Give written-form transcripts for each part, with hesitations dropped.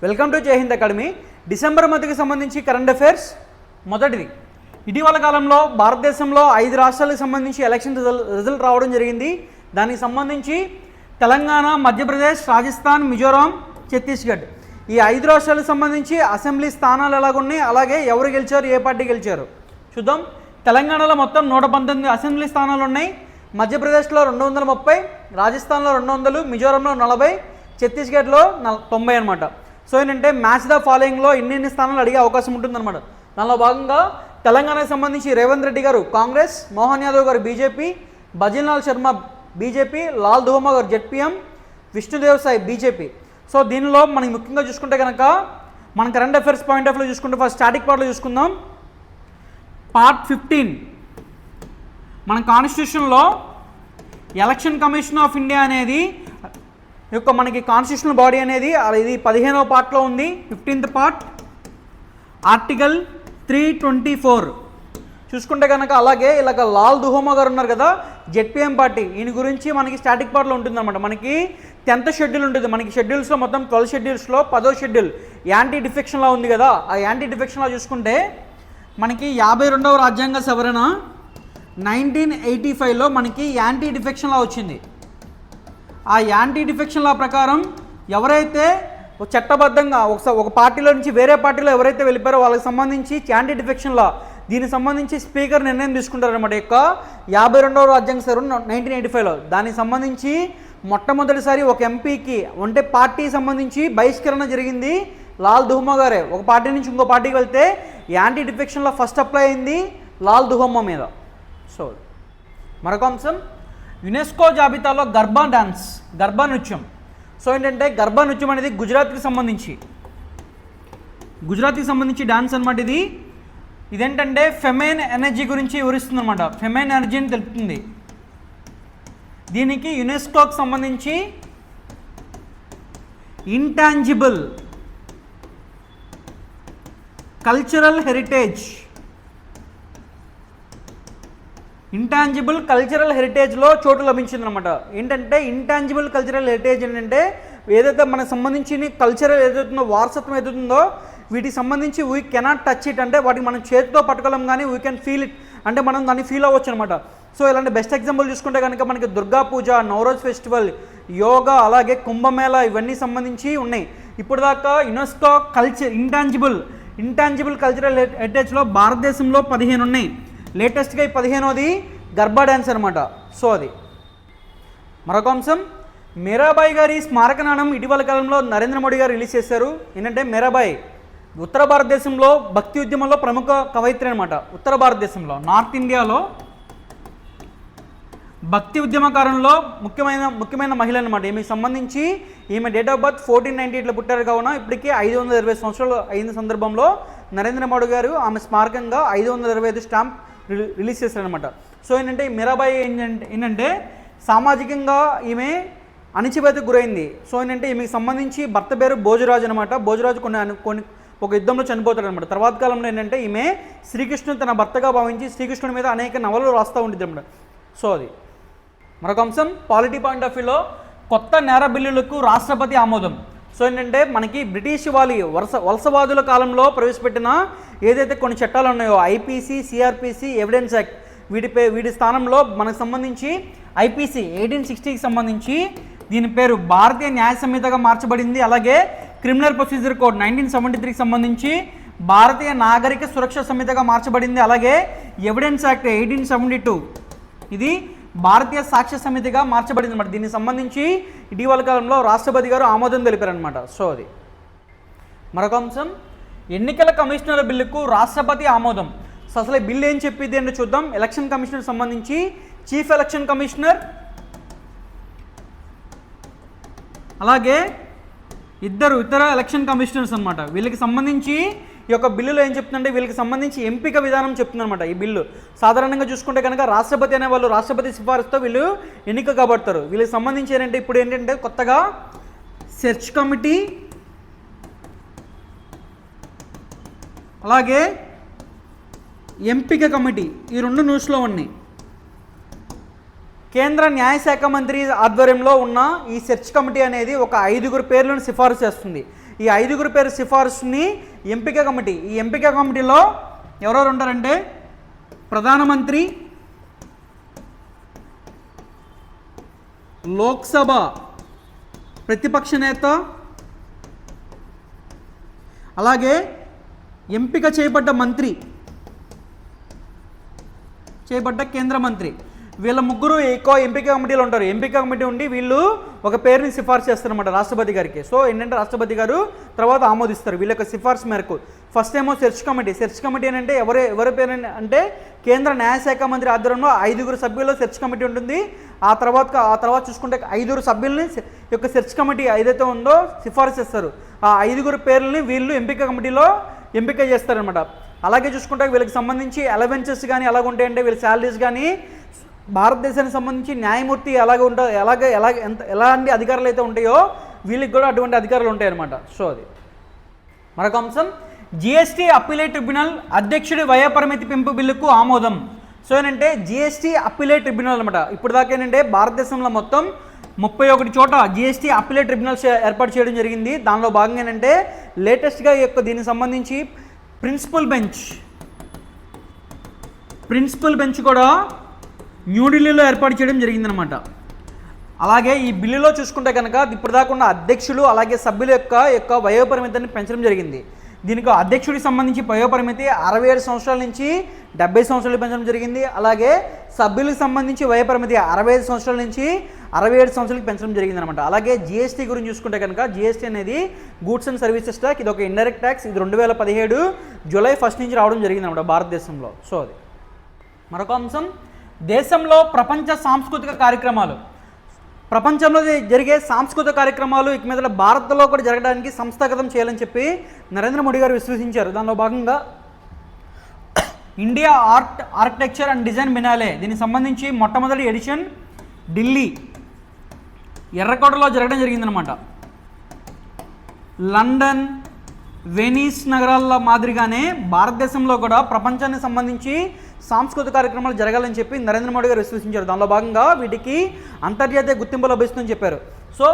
Welcome to జై Hind academy. December మంత్కి సంబంధించి కరెంట్ అఫైర్స్ మొదటిది. ఇటీవల కాలంలో భారతదేశంలో 5 రాష్ట్రాలకు సంబంధించి ఎలక్షన్ రిజల్ట్ రావడం జరిగింది. దానికి సంబంధించి తెలంగాణ, మధ్యప్రదేశ్, రాజస్థాన్, మిజోరాం, ఛత్తీస్గఢ్ ఈ 5 రాష్ట్రాలకు సంబంధించి అసెంబ్లీ స్థానాలు ఎలాగున్నాయి, అలాగే ఎవరు గెలిచారు, ఏ పార్టీ గెలిచారు చూద్దాం. తెలంగాణలో మొత్తం 119 అసెంబ్లీ స్థానాలు ఉన్నాయి. మధ్యప్రదేశ్లో 230, రాజస్థాన్లో 200, మిజోరాంలో 40, ఛత్తీస్గఢ్లో 90 అనమాట. సో ఏంటంటే మ్యాచ్ ద ఫాలోయింగ్లో ఇన్ని స్థానాలు అడిగే అవకాశం ఉంటుందన్నమాట. దానిలో భాగంగా తెలంగాణకు సంబంధించి రేవంత్ రెడ్డి గారు కాంగ్రెస్, మోహన్ యాదవ్ గారు బీజేపీ, భజన్లాల్ శర్మ బీజేపీ, లాల్ దుహోమా గారు జెడ్పీఎం, విష్ణుదేవ్ సాయి బీజేపీ. సో దీనిలో మనకి ముఖ్యంగా చూసుకుంటే కనుక మన current affairs point of view చూసుకుంటే ఫస్ట్ స్టాటిక్ పార్ట్లో చూసుకుందాం. పార్ట్ 15 మన కాన్స్టిట్యూషన్లో ఎలక్షన్ కమిషన్ ఆఫ్ ఇండియా అనేది యొక్క మనకి కాన్స్టిట్యూషనల్ బాడీ అనేది ఇది 15వ పార్ట్లో ఉంది. 15th పార్ట్ ఆర్టికల్ 324 చూసుకుంటే కనుక అలాగే ఇలాగ లాల్ దుహోమా గారు ఉన్నారు కదా జెడ్పీఎం పార్టీ, ఈయన గురించి మనకి స్టాటిక్ పార్ట్లో ఉంటుందన్నమాట. మనకి 10th షెడ్యూల్ ఉంటుంది. మనకి షెడ్యూల్స్లో మొత్తం 12 షెడ్యూల్స్లో 10వ షెడ్యూల్ యాంటీ డిఫెక్షన్లా ఉంది కదా. ఆ యాంటీ డిఫెక్షన్లా చూసుకుంటే మనకి 52వ రాజ్యాంగ సవరణ 1985లో మనకి యాంటీ డిఫెక్షన్ లా వచ్చింది. ఆ యాంటీ డిఫెక్షన్ లా ప్రకారం ఎవరైతే చట్టబద్ధంగా ఒక పార్టీలో నుంచి వేరే పార్టీలో ఎవరైతే వెళ్ళిపోయారో వాళ్ళకి సంబంధించి యాంటీ డిఫెక్షన్ లా దీనికి సంబంధించి స్పీకర్ నిర్ణయం తీసుకుంటారన్నమాట. యొక్క 52వ రాజ్యాంగ సవరణ 1985లో దానికి సంబంధించి మొట్టమొదటిసారి ఒక ఎంపీకి అంటే పార్టీకి సంబంధించి బహిష్కరణ జరిగింది. లాల్ దుహోమా గారే ఒక పార్టీ నుంచి ఇంకో పార్టీకి వెళ్తే యాంటీ డిఫెక్షన్లో ఫస్ట్ అప్లై అయింది లాల్ దుహోమా మీద. సో మరొక అంశం యునెస్కో జాబితాలో గర్భా నృత్యం. సో ఏంటంటే గర్భా నృత్యం అనేది గుజరాత్కి సంబంధించి డాన్స్ అనమాట. ఇదేంటంటే ఫెమైన్ ఎనర్జీ గురించి వివరిస్తుంది అనమాట. ఫెమైన్ ఎనర్జీని తెలుపుతుంది. దీనికి యునెస్కోకి సంబంధించి ఇంటాంజిబుల్ కల్చరల్ హెరిటేజ్లో చోటు లభించింది అనమాట. ఏంటంటే ఇంటాంజిబుల్ కల్చరల్ హెరిటేజ్ ఏంటంటే ఏదైతే మనకు సంబంధించిన కల్చరల్ ఏదైతుందో వారసత్వం ఏదైతుందో వీటికి సంబంధించి వీ కెనాట్ టచ్ ఇట్, అంటే వాటికి మనం చేతితో పట్టుకోలేం కానీ వీ కెన్ ఫీల్ ఇట్, అంటే మనం దాన్ని ఫీల్ అవ్వచ్చు అనమాట. సో ఇలాంటి బెస్ట్ ఎగ్జాంపుల్ చూసుకుంటే కనుక మనకి దుర్గా పూజ, నవరోజ్ ఫెస్టివల్, యోగా, అలాగే కుంభమేళా ఇవన్నీ సంబంధించి ఉన్నాయి. ఇప్పుడు దాకా యునెస్కో ఇంటాంజిబుల్ కల్చరల్ హెరిటేజ్లో భారతదేశంలో 15 ఉన్నాయి. లేటెస్ట్గా 15వది గర్భా డ్యాన్స్ అనమాట. సో అది మరొక అంశం మీరాబాయి గారి స్మారక నాణం ఇటీవల కాలంలో నరేంద్ర మోడీ గారు రిలీజ్ చేశారు. ఏంటంటే మీరాబాయి ఉత్తర భారతదేశంలో భక్తి ఉద్యమంలో ప్రముఖ కవయిత్రి అనమాట. ఉత్తర భారతదేశంలో నార్త్ ఇండియాలో భక్తి ఉద్యమకారంలో ముఖ్యమైన మహిళ అనమాట. ఈమెకు సంబంధించి ఈమె డేట్ ఆఫ్ బర్త్ 1498లో పుట్టారు కావున ఇప్పటికీ 520 సంవత్సరాలు అయిన సందర్భంలో నరేంద్ర మోడీ గారు ఆమె స్మారకంగా 525 స్టాంప్ రిలీజ్ చేశారనమాట. సో ఏంటంటే మీరాబాయి ఏంటంటే సామాజికంగా ఈమె అణిచివేతకు గురైంది. సో ఏంటంటే ఈమెకు సంబంధించి భర్త పేరు భోజరాజు అనమాట. భోజరాజు కొన్ని ఒక యుద్ధంలో చనిపోతాడు అనమాట. తర్వాత కాలంలో ఏంటంటే ఈమె శ్రీకృష్ణుని తన భర్తగా భావించి శ్రీకృష్ణుని మీద అనేక నవలలు రాస్తూ ఉంటుంది అనమాట. సో అది మరొక అంశం పాలిటీ పాయింట్ ఆఫ్ వ్యూలో కొత్త నేర బిల్లులకు రాష్ట్రపతి ఆమోదం. సో ఏంటంటే మనకి బ్రిటిష్ వాళ్ళు వలసవాదుల కాలంలో ప్రవేశపెట్టిన ఏదైతే కొన్ని చట్టాలు ఉన్నాయో ఐపీసీ, సిఆర్పిసి, ఎవిడెన్స్ యాక్ట్ వీటి స్థానంలో మనకు సంబంధించి ఐపీసీ 1860కి సంబంధించి దీని పేరు భారతీయ న్యాయ సంహితగా మార్చబడింది. అలాగే క్రిమినల్ ప్రొసీజర్ కోడ్ 1973కి సంబంధించి భారతీయ నాగరిక సురక్ష సంహితగా మార్చబడింది. అలాగే ఎవిడెన్స్ యాక్ట్ 1872 ఇది భారతీయ సాక్ష్య సమితిగా మార్చబడింది అనమాట. దీనికి సంబంధించి ఇటీవల కాలంలో రాష్ట్రపతి గారు ఆమోదం తెలిపారనమాట. సో అది మరొక అంశం ఎన్నికల కమిషనర్ బిల్లుకు రాష్ట్రపతి ఆమోదం. సో అసలు ఈ బిల్లు ఏం చెప్పింది అంటే చూద్దాం. ఎలక్షన్ కమిషనర్ సంబంధించి చీఫ్ ఎలక్షన్ కమిషనర్ అలాగే ఇతర ఎలక్షన్ కమిషనర్స్ అనమాట. వీళ్ళకి సంబంధించి ఈ యొక్క బిల్లులో ఏం చెప్తుందంటే వీళ్ళకి సంబంధించి ఎంపిక విధానం చెప్తుందన్నమాట. ఈ బిల్లు సాధారణంగా చూసుకుంటే కనుక రాష్ట్రపతి అనే వాళ్ళు రాష్ట్రపతి సిఫారసుతో వీళ్ళు ఎన్నిక కాబడతారు. వీళ్ళకి సంబంధించి ఏంటంటే ఇప్పుడు ఏంటంటే కొత్తగా సెర్చ్ కమిటీ అలాగే ఎంపిక కమిటీ ఈ 2 న్యూస్లో ఉన్నాయి. కేంద్ర న్యాయశాఖ మంత్రి ఆధ్వర్యంలో ఉన్న ఈ సెర్చ్ కమిటీ అనేది ఒక 5గురు పేర్లను సిఫారసు చేస్తుంది. ఈ 5 పేరు సిఫార్సుని ఎంపిక కమిటీ, ఈ ఎంపిక కమిటీలో ఎవరెవరు ఉంటారంటే ప్రధానమంత్రి, లోక్సభ ప్రతిపక్ష నేత, అలాగే ఎంపిక చేయబడ్డ కేంద్ర మంత్రి, వీళ్ళ ముగ్గురు ఎక్కువ ఎంపిక కమిటీలో ఉంటారు. ఎంపిక కమిటీ ఉండి వీళ్ళు ఒక పేరుని సిఫార్సు చేస్తారన్నమాట రాష్ట్రపతి గారికి. సో ఏంటంటే రాష్ట్రపతి గారు తర్వాత ఆమోదిస్తారు వీళ్ళ యొక్క సిఫార్సు మేరకు. ఫస్ట్ ఏమో సెర్చ్ కమిటీ ఏంటంటే ఎవరి పేరు అంటే కేంద్ర న్యాయశాఖ మంత్రి ఆధ్వర్యంలో 5 సభ్యుల సెర్చ్ కమిటీ ఉంటుంది. ఆ తర్వాత చూసుకుంటే 5 సభ్యుల్ని యొక్క సెర్చ్ కమిటీ ఏదైతే ఉందో సిఫార్సు చేస్తారు. ఆ 5 పేర్లని వీళ్ళు ఎంపిక కమిటీలో ఎంపిక చేస్తారనమాట. అలాగే చూసుకుంటే వీళ్ళకి సంబంధించి అలవెన్సెస్ కానీ ఎలాగ ఉంటాయంటే వీళ్ళ శాలరీస్ కానీ భారతదేశానికి సంబంధించి న్యాయమూర్తి ఎలాంటి అధికారులు అయితే ఉంటాయో వీళ్ళకి కూడా అటువంటి అధికారులు ఉంటాయన్నమాట. సో అది మరొక అంశం, జిఎస్టీ అప్పీలేట్ ట్రిబ్యునల్ అధ్యక్షుడి వయోపరిమితి పెంపు బిల్లుకు ఆమోదం. సో ఏంటంటే జిఎస్టీ అప్పీలేట్ ట్రిబ్యునల్ అనమాట. ఇప్పుడు దాకా ఏంటంటే భారతదేశంలో మొత్తం 31 చోట జిఎస్టీ అప్పీలేట్ ట్రిబ్యునల్స్ ఏర్పాటు చేయడం జరిగింది. దానిలో భాగంగా ఏంటంటే లేటెస్ట్గా దీనికి సంబంధించి ప్రిన్సిపల్ బెంచ్ కూడా న్యూఢిల్లీలో ఏర్పాటు చేయడం జరిగిందనమాట. అలాగే ఈ బిల్లులో చూసుకుంటే కనుక ఇప్పటిదాకా ఉన్న అధ్యక్షులు అలాగే సభ్యుల యొక్క వయోపరిమితిని పెంచడం జరిగింది. దీనికి అధ్యక్షుడికి సంబంధించి వయోపరిమితి 67 సంవత్సరాల నుంచి 70 సంవత్సరాలు పెంచడం జరిగింది. అలాగే సభ్యులకు సంబంధించి వయోపరిమితి 65 సంవత్సరాల నుంచి 67 సంవత్సరాలకు పెంచడం జరిగింది అనమాట. అలాగే జిఎస్టీ గురించి చూసుకుంటే కనుక జిఎస్టీ అనేది గూడ్స్ అండ్ సర్వీసెస్ ట్యాక్స్, ఇది ఒక ఇండైరెక్ట్ ట్యాక్స్. ఇది 2017 జూలై 1 నుంచి రావడం జరిగింది అనమాట భారతదేశంలో. సో అది మరొక అంశం, దేశంలో ప్రపంచ సాంస్కృతిక కార్యక్రమాలు. ప్రపంచంలో జరిగే సాంస్కృతిక కార్యక్రమాలు ఇక మీద భారత్లో కూడా జరగడానికి సంస్థాగతం చేయాలని చెప్పి నరేంద్ర మోడీ గారు విశ్వసించారు. దానిలో భాగంగా ఇండియా ఆర్కిటెక్చర్ అండ్ డిజైన్ బినాలే, దీనికి సంబంధించి మొట్టమొదటి ఎడిషన్ ఢిల్లీ ఎర్రకోటలో జరగడం జరిగిందనమాట. లండన్, వెనీస్ నగరాల మాదిరిగానే భారతదేశంలో కూడా ప్రపంచానికి సంబంధించి సాంస్కృతిక కార్యక్రమాలు జరగాలని చెప్పి నరేంద్ర మోడీ గారు విశ్వసించారు. దానిలో భాగంగా వీటికి అంతర్జాతీయ గుర్తింపు లభిస్తుందని చెప్పారు. So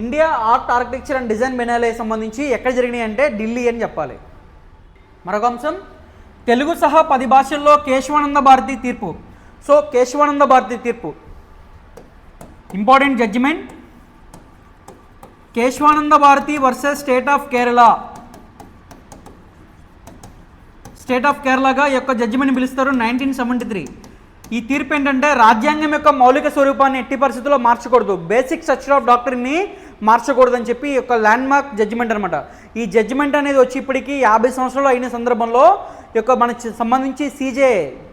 India architecture and design biennale సంబంధించి ఎక్కడ జరిగినాయి అంటే ఢిల్లీ అని చెప్పాలి. మరొక అంశం, తెలుగు సహా 10 భాషల్లో కేశవానంద భారతి తీర్పు. సో కేశవానంద భారతి తీర్పు important judgment, Kesavananda Bharati versus state of కేరళగా యొక్క జడ్జిమెంట్ పిలుస్తారు 1973. ఈ తీర్పు ఏంటంటే రాజ్యాంగం యొక్క మౌలిక స్వరూపాన్ని ఎట్టి పరిస్థితుల్లో మార్చకూడదు, బేసిక్ స్ట్రక్చర్ ఆఫ్ డాక్టరీని మార్చకూడదు అని చెప్పి ఈ యొక్క ల్యాండ్ మార్క్ జడ్జిమెంట్ అనమాట. ఈ జడ్జిమెంట్ అనేది వచ్చి ఇప్పటికీ 50 సంవత్సరాలు అయిన సందర్భంలో యొక్క మనకి సంబంధించి CJ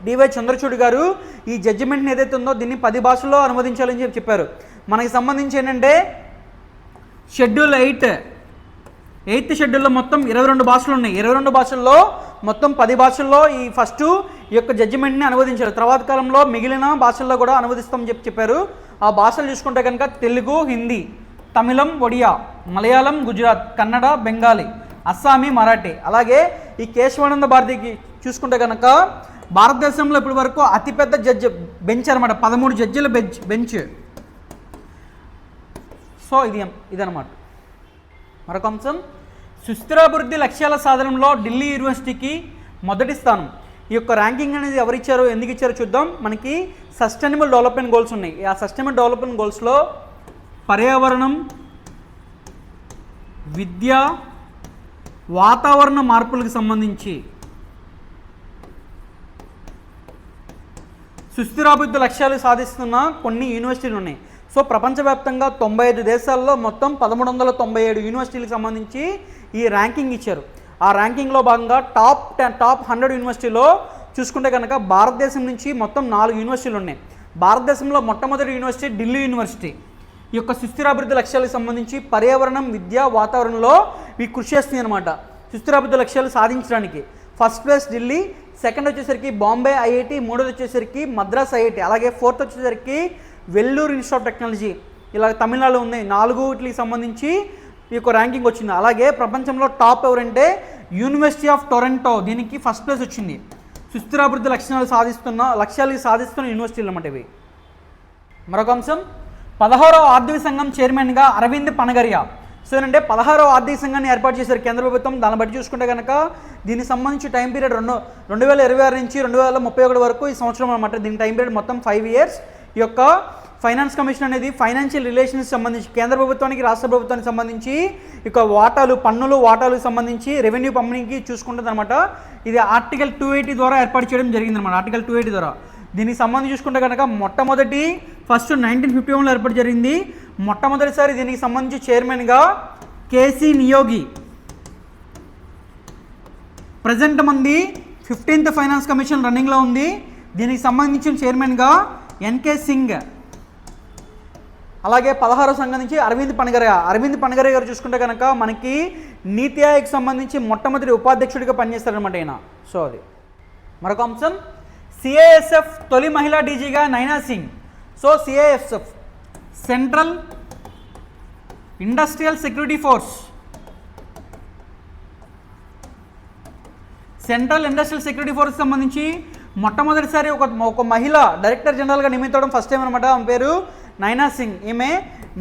DY చంద్రచూడ్ గారు ఈ జడ్జిమెంట్ని ఏదైతే ఉందో దీన్ని 10 భాషల్లో అనువదించాలని చెప్పి చెప్పారు. మనకి సంబంధించి ఏంటంటే షెడ్యూల్ 8th షెడ్యూల్లో మొత్తం 22 భాషలు ఉన్నాయి. 22 భాషల్లో మొత్తం 10 భాషల్లో ఈ ఫస్ట్ ఈ యొక్క జడ్జిమెంట్ని అనువదించారు. తర్వాత కాలంలో మిగిలిన భాషల్లో కూడా అనువదిస్తామని చెప్పారు. ఆ భాషలు చూసుకుంటే కనుక తెలుగు, హిందీ, తమిళం, ఒడియా, మలయాళం, గుజరాత్, కన్నడ, బెంగాలీ, అస్సామీ, మరాఠీ. అలాగే ఈ కేశవానంద భారతికి చూసుకుంటే కనుక భారతదేశంలో ఇప్పటి వరకు అతిపెద్ద బెంచ్ అనమాట, 13 జడ్జిల బెంచ్. సో ఇదనమాట. మరొక అంశం, సుస్థిరాభివృద్ధి లక్ష్యాల సాధనలో ఢిల్లీ యూనివర్సిటీకి మొదటి స్థానం. ఈ యొక్క ర్యాంకింగ్ అనేది ఎవరిచ్చారో ఎందుకు ఇచ్చారో చూద్దాం. మనకి సస్టైనబుల్ డెవలప్మెంట్ గోల్స్ ఉన్నాయి. ఆ సస్టైనబుల్ డెవలప్మెంట్ గోల్స్లో పర్యావరణం, విద్య, వాతావరణ మార్పులకు సంబంధించి సుస్థిరాభివృద్ధి లక్ష్యాలు సాధిస్తున్న కొన్ని యూనివర్సిటీలు ఉన్నాయి. సో ప్రపంచవ్యాప్తంగా 95 దేశాల్లో మొత్తం 1397 యూనివర్సిటీలకు సంబంధించి ఈ ర్యాంకింగ్ ఇచ్చారు. ఆ ర్యాంకింగ్లో భాగంగా టాప్ 100 యూనివర్సిటీలో చూసుకుంటే కనుక భారతదేశం నుంచి మొత్తం 4 యూనివర్సిటీలు ఉన్నాయి. భారతదేశంలో మొట్టమొదటి యూనివర్సిటీ ఢిల్లీ యూనివర్సిటీ. ఈ యొక్క సుస్థిరాభివృద్ధి లక్ష్యాలకు సంబంధించి పర్యావరణం, విద్య, వాతావరణంలో ఇవి కృషి చేస్తుంది అనమాట. సుస్థిరాభివృద్ధి లక్ష్యాలు సాధించడానికి ఫస్ట్ ప్లేస్ ఢిల్లీ, సెకండ్ వచ్చేసరికి బాంబే IIT, మూడోది వచ్చేసరికి మద్రాస్ IIT, అలాగే ఫోర్త్ వచ్చేసరికి వెల్లూరు ఇన్స్టిట్యూట్ ఆఫ్ టెక్నాలజీ. ఇలా తమిళనాడులో ఉన్నాయి. 4 వీటికి సంబంధించి ఈ యొక్క ర్యాంకింగ్ వచ్చింది. అలాగే ప్రపంచంలో టాప్ ఎవరంటే యూనివర్సిటీ ఆఫ్ టొరంటో, దీనికి ఫస్ట్ ప్లేస్ వచ్చింది. సుస్థిరాభివృద్ధి లక్ష్యాలు సాధిస్తున్న యూనివర్సిటీలు అన్నమాట ఇవి. మరొక అంశం, 16వ ఆర్థిక సంఘం చైర్మన్గా అరవింద్ పనగరియా. సో ఏంటంటే 16వ ఆర్థిక సంఘాన్ని ఏర్పాటు చేశారు కేంద్ర ప్రభుత్వం. దాన్ని బట్టి చూసుకుంటే కనుక దీనికి సంబంధించి టైం పీరియడ్ 2026 నుంచి 2031 వరకు ఈ సంవత్సరం అనమాట. దీని టైం పీరియడ్ మొత్తం 5 years. ఈ యొక్క ఫైనాన్స్ కమిషన్ అనేది ఫైనాన్షియల్ రిలేషన్స్ సంబంధించి కేంద్ర ప్రభుత్వానికి రాష్ట్ర ప్రభుత్వానికి సంబంధించి ఇక వాటాలకు సంబంధించి రెవెన్యూ పంపిణీకి చూసుకుంటుంది అనమాట. ఇది ఆర్టికల్ 280 ద్వారా ఏర్పాటు చేయడం జరిగిందన్నమాట. ఆర్టికల్ 280 ద్వారా దీనికి సంబంధించి చూసుకుంటే కనుక ఫస్ట్ 1951లో ఏర్పాటు జరిగింది. మొట్టమొదటిసారి దీనికి సంబంధించి చైర్మన్గా కేసీ నియోగి. ప్రజెంట్ మంది 15th ఫైనాన్స్ కమిషన్ రన్నింగ్లో ఉంది. దీనికి సంబంధించిన చైర్మన్గా ఎన్కే సింగ్. అలాగే 16వ సంఘం నుంచి అరవింద్ పనగరే గారు చూసుకుంటే కనుక మనకి నీతి ఆయోగ్ సంబంధించి మొట్టమొదటి ఉపాధ్యక్షుడిగా పనిచేస్తారనమాట ఆయన. సో అది మరొక అంశం. సిఐఎస్ఎఫ్ తొలి మహిళా డీజీగా నైనా Singh. So CISF central industrial security force సంబంధించి మొట్టమొదటిసారి ఒక మహిళ డైరెక్టర్ జనరల్గా నియమించడం ఫస్ట్ టైం అనమాట. ఆమె పేరు నైనా సింగ్. ఈమె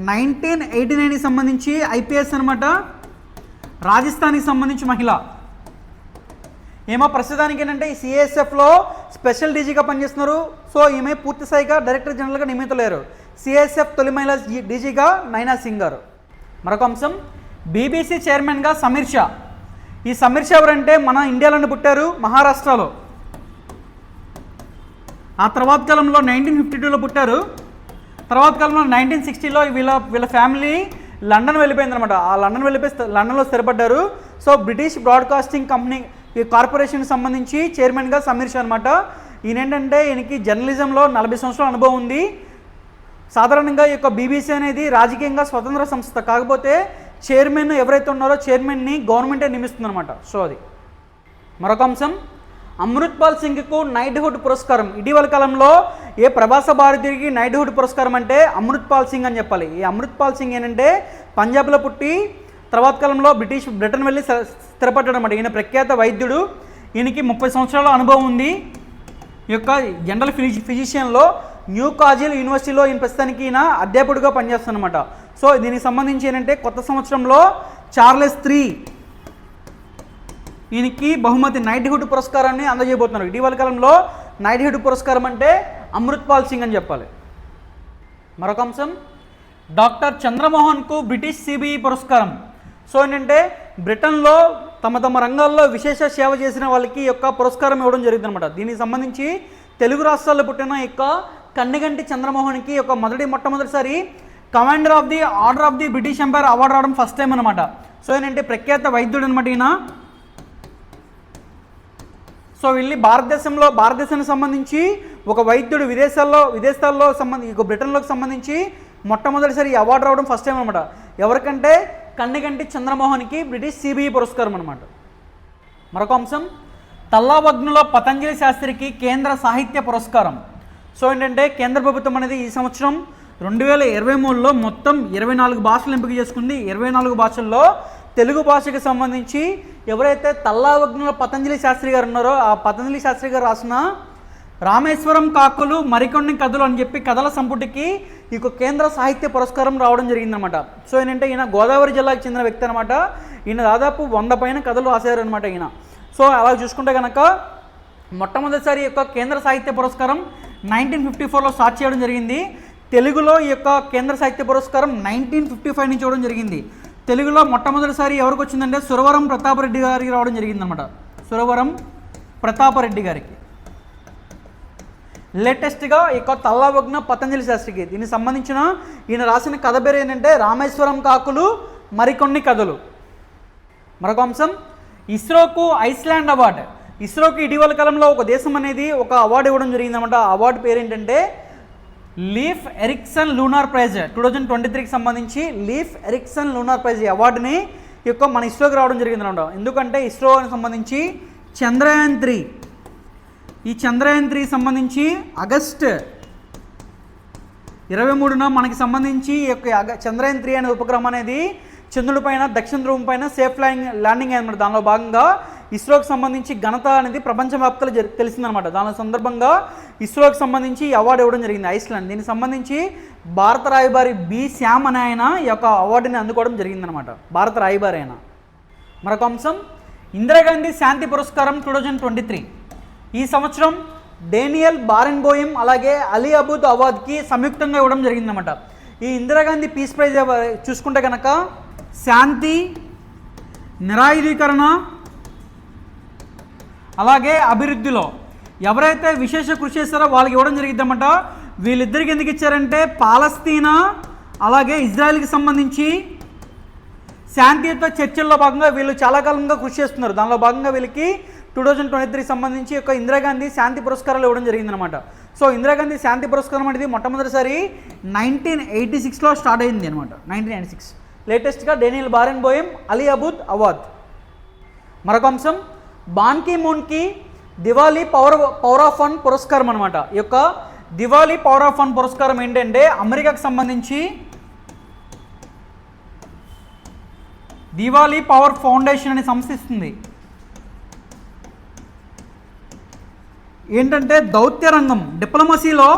1989కి సంబంధించి ఐపీఎస్ అనమాట. రాజస్థాన్కి సంబంధించి మహిళ. ఏమో ప్రస్తుతానికి ఏంటంటే ఈ సిఐఎస్ఎఫ్లో స్పెషల్ డీజీగా పనిచేస్తున్నారు. సో ఈమె పూర్తి స్థాయిగా డైరెక్టర్ జనరల్గా నియమితులేరు. సిఐఎస్ఎఫ్ తొలి మహిళ డీజీగా నైనా సింగ్ గారు. మరొక అంశం. బీబీసీ చైర్మన్గా సమీర్ షా. ఈ సమీర్ షా ఎవరంటే మన ఇండియాలోనే పుట్టారు, మహారాష్ట్రలో. ఆ తర్వాత కాలంలో 1952లో పుట్టారు. తర్వాత కాలంలో 1960లో వీళ్ళ ఫ్యామిలీ లండన్ వెళ్ళిపోయింది అనమాట. ఆ లండన్లో స్థిరపడ్డారు. సో బ్రిటిష్ బ్రాడ్కాస్టింగ్ కంపెనీ ఈ కార్పొరేషన్ సంబంధించి చైర్మన్గా సమీర్ షా అనమాట. ఈయనకి జర్నలిజంలో 40 సంవత్సరాల అనుభవం ఉంది. సాధారణంగా ఈ యొక్క బీబీసీ అనేది రాజకీయంగా స్వతంత్ర సంస్థ. కాకపోతే చైర్మన్ ఎవరైతే ఉన్నారో చైర్మన్ని గవర్నమెంటే నియమిస్తుందన్నమాట. సో అది మరొక అంశం. అమృత్పాల్ సింగ్కు నైట్హుడ్ పురస్కారం. ఇటీవల కాలంలో ఏ ప్రభాస భారతీయుడికి నైట్హుడ్ పురస్కారం అంటే అమృత్పాల్ సింగ్ అని చెప్పాలి. ఈ అమృత్పాల్ సింగ్ ఏంటంటే పంజాబ్లో పుట్టి తర్వాత కాలంలో బ్రిటన్ వెళ్ళి స్థిరపడ్డాడు అనమాట. ఈయన ప్రఖ్యాత వైద్యుడు. ఈయనకి 30 సంవత్సరాల అనుభవం ఉంది. ఈ యొక్క జనరల్ ఫిజిషియన్లో న్యూ కాజిల్ యూనివర్సిటీలో ఈయన ప్రస్తుతానికి ఈయన అధ్యాపకుడిగా పనిచేస్తానమాట. సో దీనికి సంబంధించి ఏంటంటే కొత్త సంవత్సరంలో చార్లెస్ III ఈయనకి బహుమతి నైట్హుడ్ పురస్కారాన్ని అందజేయబోతున్నారు. ఇటీవల కాలంలో నైట్హుడ్ పురస్కారం అంటే అమృత్పాల్ సింగ్ అని చెప్పాలి. మరొక అంశం. డాక్టర్ చంద్రమోహన్కు బ్రిటిష్ సిబిఈ పురస్కారం. సో ఏంటంటే బ్రిటన్లో తమ రంగాల్లో విశేష సేవ చేసిన వాళ్ళకి యొక్క పురస్కారం ఇవ్వడం జరిగింది అనమాట. దీనికి సంబంధించి తెలుగు రాష్ట్రాల్లో పుట్టిన యొక్క కన్నిగంటి చంద్రమోహన్కి యొక్క మొట్టమొదటిసారి commander of the order of the British empire award రావడం ఫస్ట్ టైం అనమాట. సో ఏంటంటే ప్రఖ్యాత వైద్యుడు అనమాట ఈయన. సో వీళ్ళు భారతదేశానికి సంబంధించి ఒక వైద్యుడు విదేశాల్లో బ్రిటన్లోకి సంబంధించి మొట్టమొదటిసారి అవార్డు రావడం ఫస్ట్ టైం అనమాట. ఎవరికంటే కన్నిగంటి చంద్రమోహన్కి బ్రిటిష్ సిబిఈ పురస్కారం అనమాట. మరొక అంశం. తల్లావగ్నులో పతంజలి శాస్త్రికి కేంద్ర సాహిత్య పురస్కారం. సో ఏంటంటే కేంద్ర ప్రభుత్వం అనేది ఈ సంవత్సరం 2023లో మొత్తం 24 భాషలు ఎంపిక చేసుకుంది. 24 భాషల్లో తెలుగు భాషకి సంబంధించి ఎవరైతే తల్లావగ్నుల పతంజలి శాస్త్రి గారు ఉన్నారో ఆ పతంజలి శాస్త్రి గారు రాసిన రామేశ్వరం కాకులు మరికొన్ని కథలు అని చెప్పి కథల సంపుటికి ఈ కేంద్ర సాహిత్య పురస్కారం రావడం జరిగిందనమాట. సో ఏంటంటే ఈయన గోదావరి జిల్లాకు చెందిన వ్యక్తి అనమాట. ఈయన దాదాపు 100 పైన కథలు రాశారనమాట ఈయన. సో అలా చూసుకుంటే కనుక మొట్టమొదటిసారి యొక్క కేంద్ర సాహిత్య పురస్కారం 1954లో స్టార్ట్ చేయడం జరిగింది. తెలుగులో ఈ యొక్క కేంద్ర సాహిత్య పురస్కారం 1955 నుంచి ఇవ్వడం జరిగింది. తెలుగులో మొట్టమొదటిసారి ఎవరికి వచ్చిందంటే సురవరం ప్రతాపరెడ్డి గారికి రావడం జరిగిందనమాట. సురవరం ప్రతాపరెడ్డి గారికి. లేటెస్ట్గా ఈ యొక్క తల్లావగ్న పతంజలి శాస్త్రికి దీనికి సంబంధించిన ఈయన రాసిన కథ పేరు ఏంటంటే రామేశ్వరం కాకులు మరికొన్ని కథలు. మరొక అంశం. ఇస్రోకు ఐస్లాండ్ అవార్డు. ఇస్రోకి ఇటీవల కాలంలో ఒక దేశం అనేది ఒక అవార్డు ఇవ్వడం జరిగిందన్నమాట. ఆ అవార్డు పేరు ఏంటంటే లీఫ్ ఎరిక్సన్ లూనార్ ప్రైజ్ 2023కి సంబంధించి లీఫ్ ఎరిక్సన్ లూనార్ ప్రైజ్ ఈ అవార్డుని మన ఇస్రోకి రావడం జరిగిందన్నమాట. ఎందుకంటే ఇస్రోకి సంబంధించి చంద్రయాన్ 3 ఈ చంద్రయాన్ 3 సంబంధించి ఆగస్టు 23న మనకి సంబంధించి ఈ యొక్క చంద్రయాన్ 3 అనే ఉపగ్రహం అనేది చంద్రుడి పైన దక్షిణ ధ్రువం పైన సేఫ్ ల్యాండింగ్ అనమాట. దానిలో భాగంగా ఇస్రోకి సంబంధించి ఘనత అనేది ప్రపంచవ్యాప్తంగా తెలిసిందనమాట. దాని సందర్భంగా ఇస్రోకి సంబంధించి ఈ అవార్డు ఇవ్వడం జరిగింది ఐస్లాండ్. దీనికి సంబంధించి భారత రాయబారి బి శ్యామ్ అనే ఆయన ఈ యొక్క అవార్డుని అందుకోవడం జరిగిందనమాట, భారత రాయబారి అయిన. మరొక అంశం ఇందిరాగాంధీ శాంతి పురస్కారం 2023. ఈ సంవత్సరం డేనియల్ బారెన్బోయిమ్ అలాగే అలీ అబూద్ అవాద్కి సంయుక్తంగా ఇవ్వడం జరిగిందన్నమాట. ఈ ఇందిరాగాంధీ పీస్ ప్రైజ్ చూసుకుంటే కనుక శాంతి, నిరాయుధీకరణ అలాగే అభివృద్ధిలో ఎవరైతే విశేష కృషి చేస్తారో వాళ్ళకి ఇవ్వడం జరిగిద్దన్నమాట. వీళ్ళిద్దరికి ఎందుకు ఇచ్చారంటే పాలస్తీనా అలాగే ఇజ్రాయెల్కి సంబంధించి శాంతియుత చర్చల్లో భాగంగా వీళ్ళు చాలా కాలంగా కృషి చేస్తున్నారు. దానిలో భాగంగా వీళ్ళకి 2023 సంబంధించి యొక్క ఇందిరాగాంధీ శాంతి పురస్కారాలు ఇవ్వడం జరిగిందనమాట. సో ఇందిరాగాంధీ శాంతి పురస్కారం అనేది మొట్టమొదటిసారి 1986లో స్టార్ట్ అయింది అనమాట. 1986 లేటెస్ట్గా డేనియల్ బారెన్బోయిమ్, అలీ అబూద్ అవాద్. మరొక అంశం బాన్ కీ మూన్కి దివాళీ పవర్ ఆఫ్ ఫన్ పురస్కారం అనమాట. ఈ యొక్క దివాళీ పవర్ ఆఫ్ ఫన్ పురస్కారం ఏంటంటే అమెరికాకు సంబంధించి దివాళీ పవర్ ఫౌండేషన్ అనే సంస్థ ఇస్తుంది. ఏంటంటే దౌత్య రంగం, డిప్లొమసీలో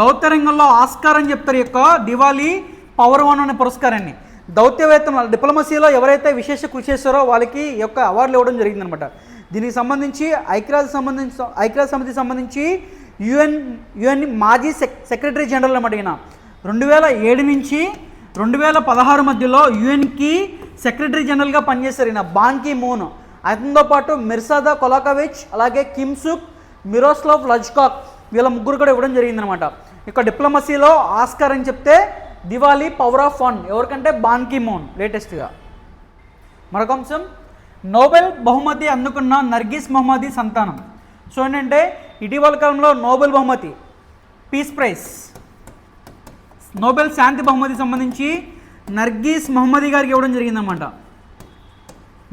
దౌత్య రంగంలో ఆస్కార్ అని చెప్తారు. యొక్క దివాళీ పవర్ వన్ అనే పురస్కారాన్ని దౌత్యవేత్తలు డిప్లొమసీలో ఎవరైతే విశేష కృషి చేస్తారో వాళ్ళకి ఈ యొక్క అవార్డులు ఇవ్వడం జరిగిందనమాట. దీనికి సంబంధించి ఐక్యరాజ్య సమితి సంబంధించి యుఎన్ మాజీ సెక్రటరీ జనరల్ అన్నమాట. ఈయన 2007 నుంచి 2016 మధ్యలో యుఎన్కి సెక్రటరీ జనరల్గా పనిచేశారు ఈయన బాన్ కీ మూన్. అతనితో పాటు మిర్సాదా కొలాకోవిచ్ అలాగే కిమ్సుక్, మిరోస్లావ్ లజ్కాక్ వీళ్ళ ముగ్గురు కూడా ఇవ్వడం జరిగిందనమాట. ఇక డిప్లొమసీలో ఆస్కార్ అని చెప్తే దివాళీ పవర్ ఆఫ్ ఫన్ ఎవరికంటే బాన్ కీ మూన్ లేటెస్ట్గా. మరొక అంశం నోబెల్ బహుమతి అందుకున్న నర్గిస్ మహమ్మదీ సంతానం. సో ఏంటంటే ఇటీవల కాలంలో నోబెల్ బహుమతి పీస్ ప్రైజ్ నోబెల్ శాంతి బహుమతి సంబంధించి నర్గిస్ మహమ్మదీ గారికి ఇవ్వడం జరిగిందనమాట.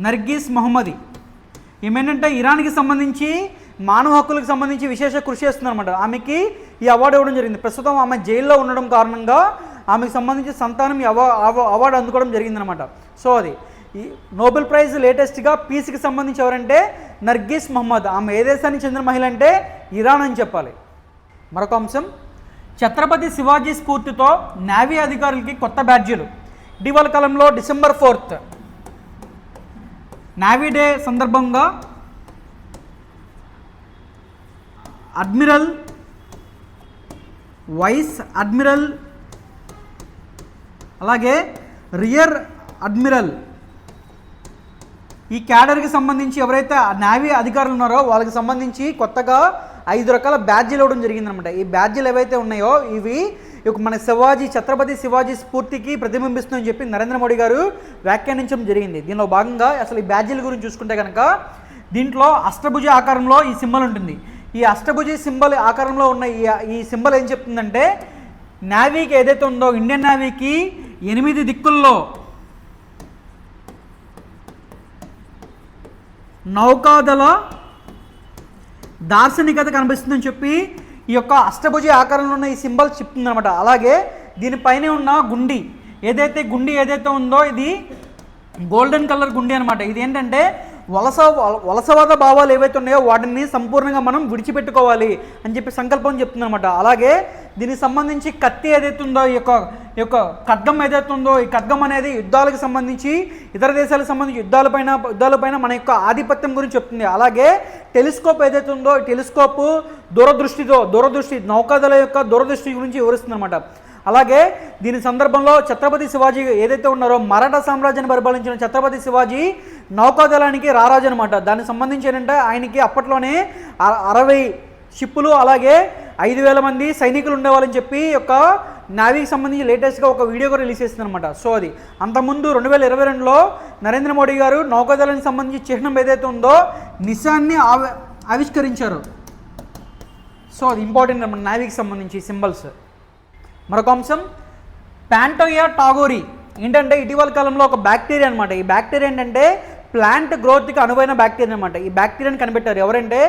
నర్గిస్ మహమ్మదీ ఏమేంటంటే ఇరాన్కి సంబంధించి మానవ హక్కులకు సంబంధించి విశేష కృషి చేస్తుందన్నమాట. ఆమెకి ఈ అవార్డు ఇవ్వడం జరిగింది. ప్రస్తుతం ఆమె జైల్లో ఉండడం కారణంగా ఆమెకు సంబంధించి సంతానం ఈ అవార్డు అందుకోవడం జరిగిందనమాట. సో అది ఈ నోబెల్ ప్రైజ్ లేటెస్ట్గా పీస్కి సంబంధించి ఎవరంటే నర్గిస్ మహమ్మద్. ఆమె ఏ దేశానికి చెందిన మహిళ అంటే ఇరాన్ అని చెప్పాలి. మరొక అంశం ఛత్రపతి శివాజీ స్ఫూర్తితో నేవీ అధికారులకి కొత్త బ్యాడ్జీలు. ఇటీవల కాలంలో December 4th నేవీ డే సందర్భంగా అడ్మిరల్, వైస్ అడ్మిరల్ అలాగే రియర్ అడ్మిరల్ ఈ క్యాడర్కి సంబంధించి ఎవరైతే నేవీ అధికారులు ఉన్నారో వాళ్ళకి సంబంధించి కొత్తగా 5 రకాల బ్యాడ్జీలు ఇవ్వడం జరిగిందనమాట. ఈ బ్యాడ్జీలు ఏవైతే ఉన్నాయో ఇవి మన ఛత్రపతి శివాజీ స్ఫూర్తికి ప్రతిబింబిస్తుందని చెప్పి నరేంద్ర మోడీ గారు వ్యాఖ్యానించడం జరిగింది. దీనిలో భాగంగా అసలు ఈ బ్యాడ్జీల గురించి చూసుకుంటే కనుక దీంట్లో అష్టభుజ ఆకారంలో ఈ సింబల్ ఉంటుంది. ఈ అష్టభుజ సింబల్ ఆకారంలో ఉన్న ఈ సింబల్ ఏం చెప్తుందంటే నేవీకి ఏదైతే ఉందో ఇండియన్ నేవీకి 8 దిక్కుల్లో నౌకాదళ దార్శనికత కనిపిస్తుందని చెప్పి ఈ యొక్క అష్టభుజ ఆకారంలో ఉన్న ఈ సింబల్ చెప్తుందన్నమాట. అలాగే దీనిపైన ఉన్న గుండి ఏదైతే ఉందో ఇది గోల్డెన్ కలర్ గుండి అనమాట. ఇది ఏంటంటే వలసవాద భావాలు ఏవైతే ఉన్నాయో వాటిని సంపూర్ణంగా మనం విడిచిపెట్టుకోవాలి అని చెప్పి సంకల్పం చెప్తుందనమాట. అలాగే దీనికి సంబంధించి కత్తి ఏదైతే ఉందో ఈ యొక్క ఖడ్గం ఏదైతే ఉందో ఈ ఖడ్గం అనేది యుద్ధాలకు సంబంధించి ఇతర దేశాలకు సంబంధించి యుద్ధాలపైన మన యొక్క ఆధిపత్యం గురించి చెప్తుంది. అలాగే టెలిస్కోప్ ఏదైతే ఉందో ఈ టెలిస్కోప్ దూరదృష్టి నౌకాదళ యొక్క దూరదృష్టి గురించి వివరిస్తుంది అనమాట. అలాగే దీని సందర్భంలో ఛత్రపతి శివాజీ ఏదైతే ఉన్నారో మరాఠా సామ్రాజ్యాన్ని పరిపాలించిన ఛత్రపతి శివాజీ నౌకాదళానికి రారాజు అనమాట. దానికి సంబంధించి ఏంటంటే ఆయనకి అప్పట్లోనే 60 షిప్పులు అలాగే 5,000 మంది సైనికులు ఉండేవాళ్ళని చెప్పి యొక్క నేవీకి సంబంధించి లేటెస్ట్గా ఒక వీడియో కూడా రిలీజ్ చేస్తుంది అనమాట. సో అది అంతకుముందు 2022లో నరేంద్ర మోడీ గారు నౌకాదళానికి సంబంధించి చిహ్నం ఏదైతే ఉందో నిశాన్ని ఆవిష్కరించారు. సో అది ఇంపార్టెంట్ మన నేవీకి సంబంధించి సింబల్స్. మరొక అంశం ప్యాంటోయా టాగోరీ ఏంటంటే ఇటీవల కాలంలో ఒక బ్యాక్టీరియా అనమాట. ఈ బ్యాక్టీరియా ఏంటంటే ప్లాంట్ గ్రోత్కి అనువైన బ్యాక్టీరియా అనమాట. ఈ బ్యాక్టీరియాని కనిపెట్టారు ఎవరంటే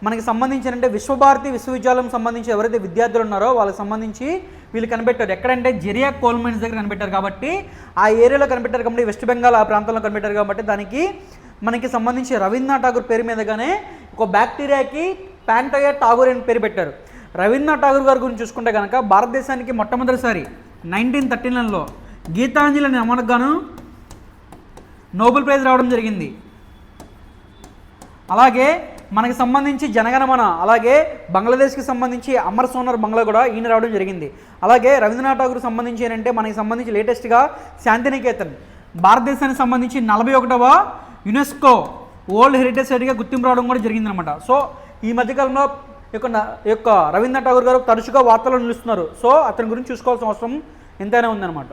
మనకి సంబంధించినంటే విశ్వభారతి విశ్వవిద్యాలయం సంబంధించి ఎవరైతే విద్యార్థులు ఉన్నారో వాళ్ళకి సంబంధించి వీళ్ళు కనిపెట్టారు. ఎక్కడంటే జెరియా కోల్ మైన్స్ దగ్గర కనిపెట్టారు కాబట్టి ఆ ఏరియాలో కనిపెట్టారు కాబట్టి వెస్ట్ బెంగాల్ ఆ ప్రాంతంలో కనిపెట్టారు కాబట్టి దానికి మనకి సంబంధించి రవీంద్రనాథ్ ఠాగూర్ పేరు మీదగానే ఒక బ్యాక్టీరియాకి ప్యాంటోయా ఠాగూర్ అని పేరు పెట్టారు. రవీంద్రనాథ్ ఠాగూర్ గారి గురించి చూసుకుంటే కనుక భారతదేశానికి మొట్టమొదటిసారి 1939లో గీతాంజలి అనే అమరుకు గాను నోబెల్ ప్రైజ్ రావడం జరిగింది. అలాగే మనకి సంబంధించి జనగణమన, అలాగే బంగ్లాదేశ్కి సంబంధించి అమర్ సోనర్ బంగ్లా కూడా ఈయన రావడం జరిగింది. అలాగే రవీంద్రనాథ్ ఠాగూర్ సంబంధించి ఏంటంటే మనకి సంబంధించి లేటెస్ట్గా శాంతినికేతన్ భారతదేశానికి సంబంధించి 41వ యునెస్కో వరల్డ్ హెరిటేజ్ సైట్గా గుర్తింపు రావడం కూడా జరిగిందనమాట. సో ఈ మధ్యకాలంలో యొక్క రవీంద్రనాథ్ ఠాగూర్ గారు తరచుగా వార్తల్లో నిలుస్తున్నారు. సో అతని గురించి చూసుకోవాల్సిన అవసరం ఎంతైనా ఉందన్నమాట.